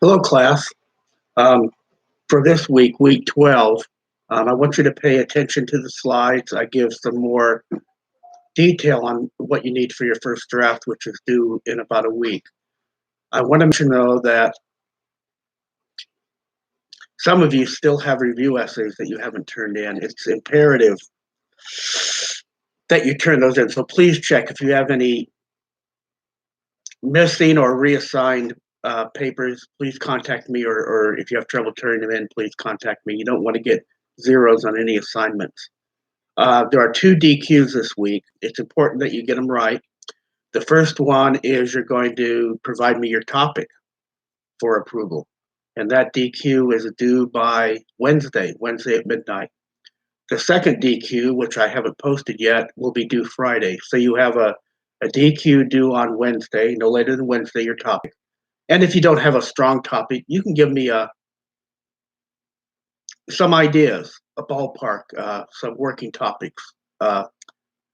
Hello, class. Um, for this week, week 12, I want you to pay attention to the slides. I give some more detail on what you need for your first draft, which is due in about a week. I want to mention, though, that some of you still have review essays that you haven't turned in. It's imperative that you turn those in. So please check if you have any missing or reassigned papers, please contact me, or if you have trouble turning them in, please contact me. You don't want to get zeros on any assignments. There are 2 DQs this week. It's important that you get them right. The first one is you're going to provide me your topic for approval. And that DQ is due by Wednesday at midnight. The second DQ, which I haven't posted yet, will be due Friday. So you have a DQ due on Wednesday, no later than Wednesday, your topic. And if you don't have a strong topic, you can give me some ideas, a ballpark, some working topics that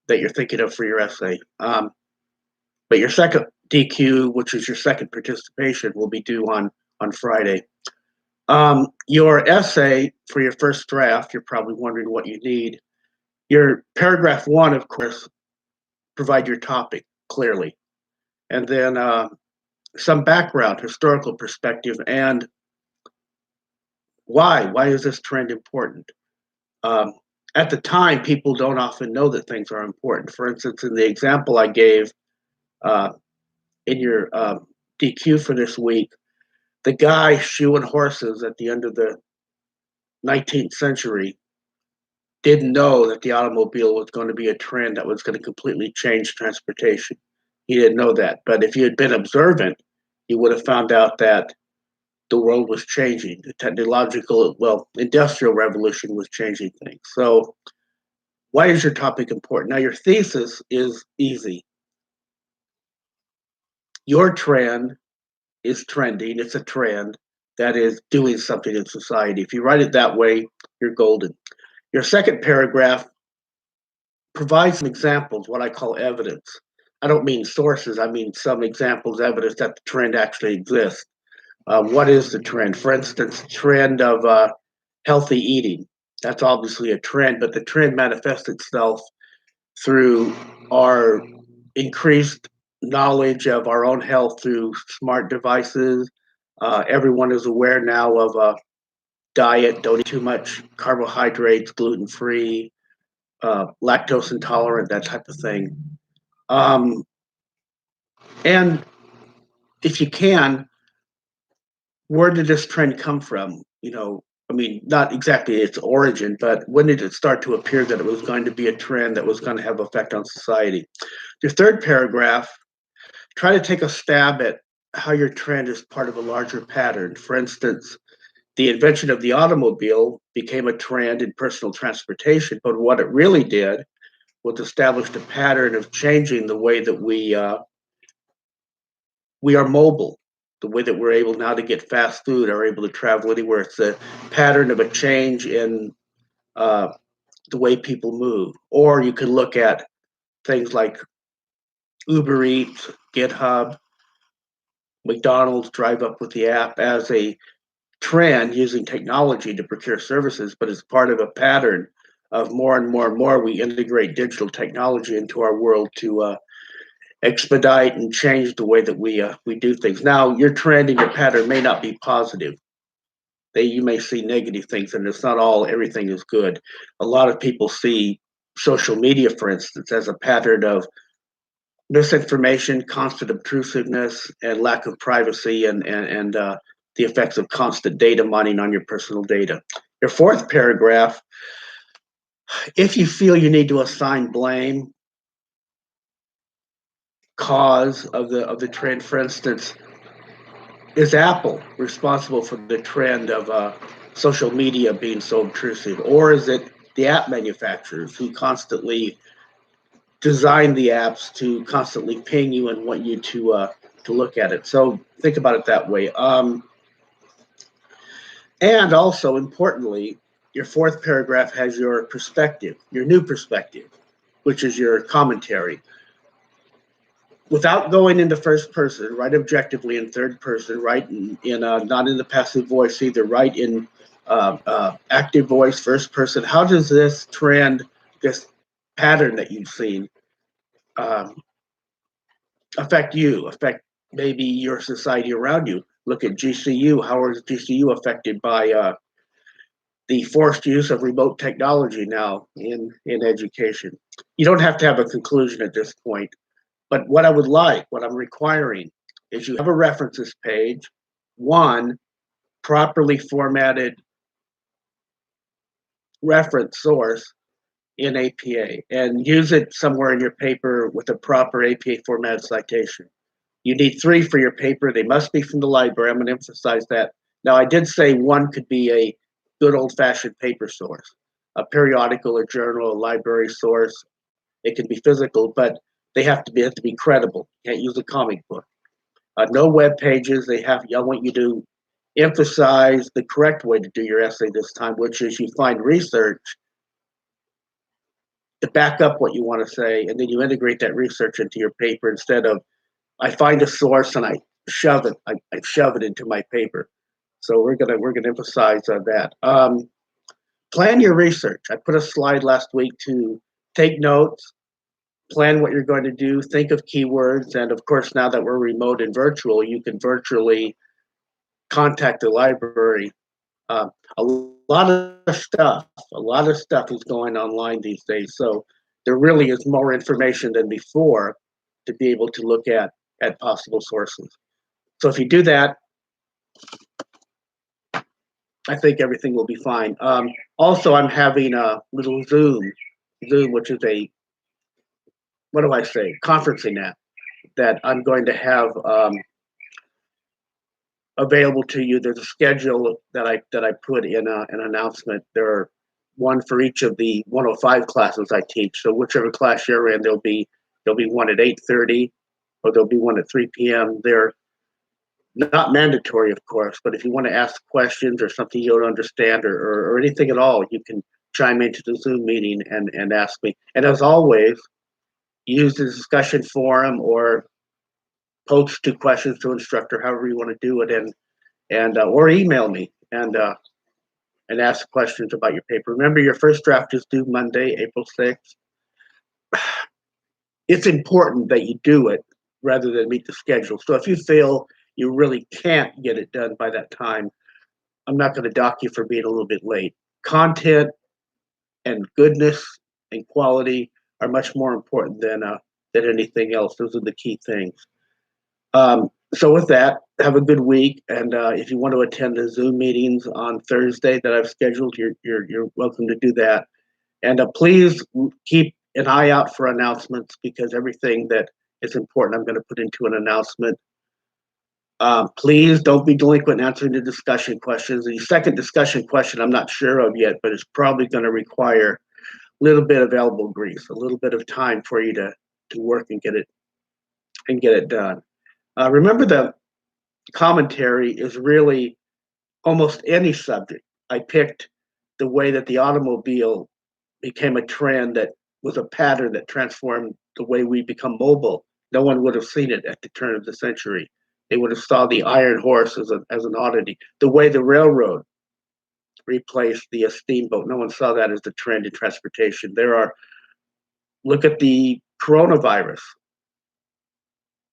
you're thinking of for your essay. But your second DQ, which is your second participation, will be due on Friday. Your essay for your first draft, you're probably wondering what you need. Your paragraph 1, of course, provide your topic clearly. And then some background, historical perspective, and why. Why is this trend important? At the time, people don't often know that things are important. For instance, in the example I gave in your DQ for this week, the guy shoeing horses at the end of the 19th century didn't know that the automobile was going to be a trend that was going to completely change transportation. He didn't know that. But if you had been observant, you would have found out that the world was changing. The industrial revolution was changing things. So why is your topic important? Now, your thesis is easy. Your trend is trending. It's a trend that is doing something in society. If you write it that way, you're golden. Your second paragraph provides some examples, what I call evidence. I don't mean sources. I mean some examples, evidence that the trend actually exists. What is the trend? For instance, trend of healthy eating. That's obviously a trend, but the trend manifests itself through our increased knowledge of our own health through smart devices. Everyone is aware now of a diet, don't eat too much carbohydrates, gluten-free, lactose intolerant, that type of thing. And if you can, where did this trend come from? Not exactly its origin, but when did it start to appear that it was going to be a trend that was going to have effect on society? Your third paragraph, try to take a stab at how your trend is part of a larger pattern. For instance, the invention of the automobile became a trend in personal transportation, but what it really did was establish a pattern of changing the way that we are mobile, the way that we're able now to get fast food, are able to travel anywhere. It's a pattern of a change in the way people move. Or you could look at things like Uber Eats, GitHub, McDonald's, Drive Up with the app as a trend using technology to procure services, but as part of a pattern of more and more and more, we integrate digital technology into our world to expedite and change the way that we do things. Now, your trend and your pattern may not be positive. You may see negative things, and it's not all everything is good. A lot of people see social media, for instance, as a pattern of misinformation, constant obtrusiveness, and lack of privacy, and the effects of constant data mining on your personal data. Your fourth paragraph, if you feel you need to assign blame, cause of the trend, for instance, is Apple responsible for the trend of social media being so obtrusive, or is it the app manufacturers who constantly design the apps to constantly ping you and want you to look at it? So think about it that way. And also, importantly, your fourth paragraph has your perspective, your new perspective, which is your commentary. without going into first person, write objectively in third person, write not in the passive voice either, write in active voice, first person. How does this trend, this pattern that you've seen, um, affect you, affect maybe your society around you? Look at GCU. How is GCU affected by the forced use of remote technology now in education? You don't have to have a conclusion at this point, but what I would like, what I'm requiring, is you have a references page, one properly formatted reference source in APA, and use it somewhere in your paper with a proper APA formatted citation. You need three for your paper. They must be from the library. I'm going to emphasize that. Now, I did say one could be a good old fashioned paper source, a periodical, a journal, a library source. It can be physical, but they have to be credible. You can't use a comic book. No web pages. I want you to emphasize the correct way to do your essay this time, which is you find research to back up what you want to say, and then you integrate that research into your paper instead of I find a source and I shove it. I shove it into my paper. So we're gonna emphasize that. Plan your research. I put a slide last week to take notes, plan what you're going to do, think of keywords, and of course now that we're remote and virtual, you can virtually contact the library. A a lot of stuff is going online these days. So there really is more information than before to be able to look at possible sources. So if you do that, I think everything will be fine. Also, I'm having a little Zoom, which is a what do I say, conferencing app that I'm going to have available to you. There's a schedule that I put in an announcement. There are one for each of the 105 classes I teach. So whichever class you're in, there'll be one at 8:30, or there'll be one at 3 p.m. They're not mandatory, of course, but if you want to ask questions or something you don't understand or anything at all, you can chime into the Zoom meeting and ask me. And as always, use the discussion forum or post two questions to instructor, however you want to do it, and or email me and ask questions about your paper. Remember, your first draft is due Monday, April 6th. It's important that you do it rather than meet the schedule. So if you feel you really can't get it done by that time, I'm not going to dock you for being a little bit late. Content and goodness and quality are much more important than anything else. Those are the key things. So with that, have a good week. And if you want to attend the Zoom meetings on Thursday that I've scheduled, you're welcome to do that. And please keep an eye out for announcements, because everything that is important, I'm going to put into an announcement. Please don't be delinquent in answering the discussion questions. The second discussion question I'm not sure of yet, but it's probably going to require a little bit of elbow grease, a little bit of time for you to work and get it done. Remember, the commentary is really almost any subject. I picked the way that the automobile became a trend that was a pattern that transformed the way we become mobile. No one would have seen it at the turn of the century. They would have saw the iron horse as an oddity. The way the railroad replaced the steamboat, no one saw that as the trend in transportation. Look at the coronavirus,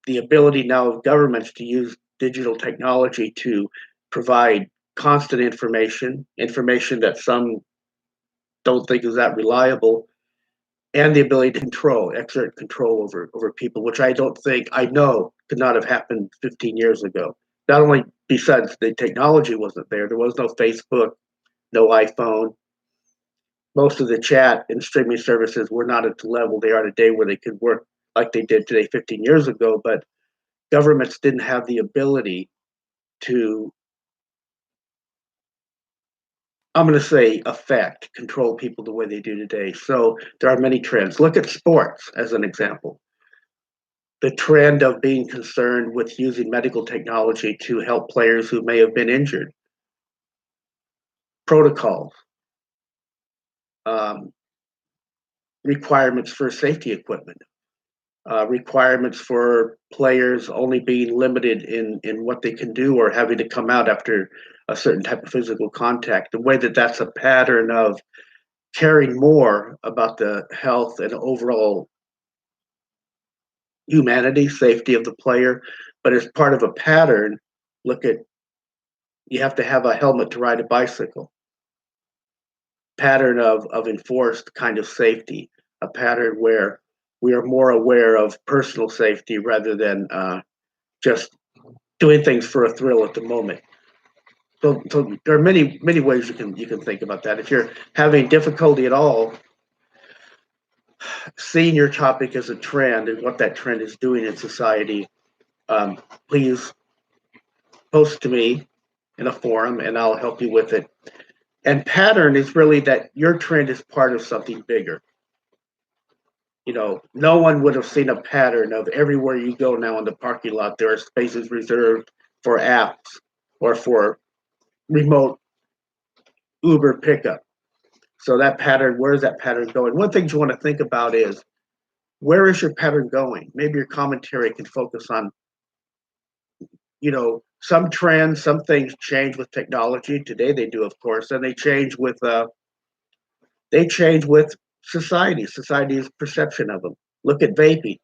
the ability now of governments to use digital technology to provide constant information that some don't think is that reliable, and the ability to exert control over people, which I know could not have happened 15 years ago. Not only besides the technology wasn't there was no Facebook, no iPhone. Most of the chat and streaming services were not at the level they are today where they could work like they did today 15 years ago, but governments didn't have the ability to, I'm going to say, control people the way they do today. So there are many trends. Look at sports as an example. The trend of being concerned with using medical technology to help players who may have been injured, protocols, um, requirements for safety equipment. requirements for players only being limited in what they can do or having to come out after a certain type of physical contact. The way that that's a pattern of caring more about the health and overall humanity, safety of the player. But as part of a pattern, look at you have to have a helmet to ride a bicycle. Pattern of enforced kind of safety, a pattern where we are more aware of personal safety rather than just doing things for a thrill at the moment. So there are many ways you can think about that. If you're having difficulty at all seeing your topic as a trend and what that trend is doing in society, please post to me in a forum and I'll help you with it. And pattern is really that your trend is part of something bigger. No one would have seen a pattern of everywhere you go now in the parking lot, there are spaces reserved for apps or for remote Uber pickup. So that pattern, where is that pattern going? One thing you want to think about is where is your pattern going? Maybe your commentary can focus on, some trends, some things change with technology. Today they do, of course, and they change with society's perception of them. Look at vaping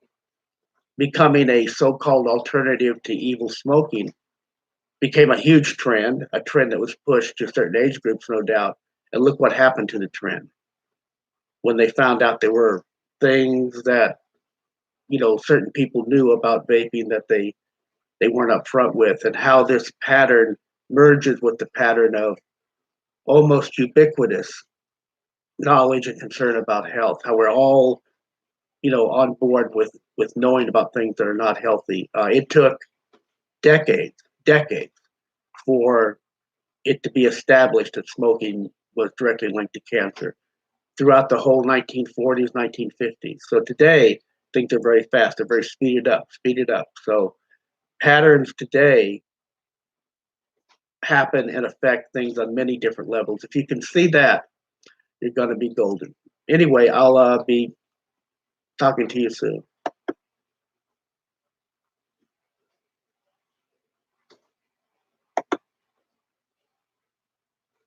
becoming a so-called alternative to evil smoking became a huge trend, a trend that was pushed to certain age groups, no doubt. And look what happened to the trend when they found out there were things that certain people knew about vaping that they weren't upfront with, and how this pattern merges with the pattern of almost ubiquitous knowledge and concern about health. How we're all on board with knowing about things that are not healthy. It took decades for it to be established that smoking was directly linked to cancer throughout the whole 1940s, 1950s. So today, things are very fast. They're very speeded up. So patterns today happen and affect things on many different levels. If you can see that, you're going to be golden. Anyway, I'll be talking to you soon.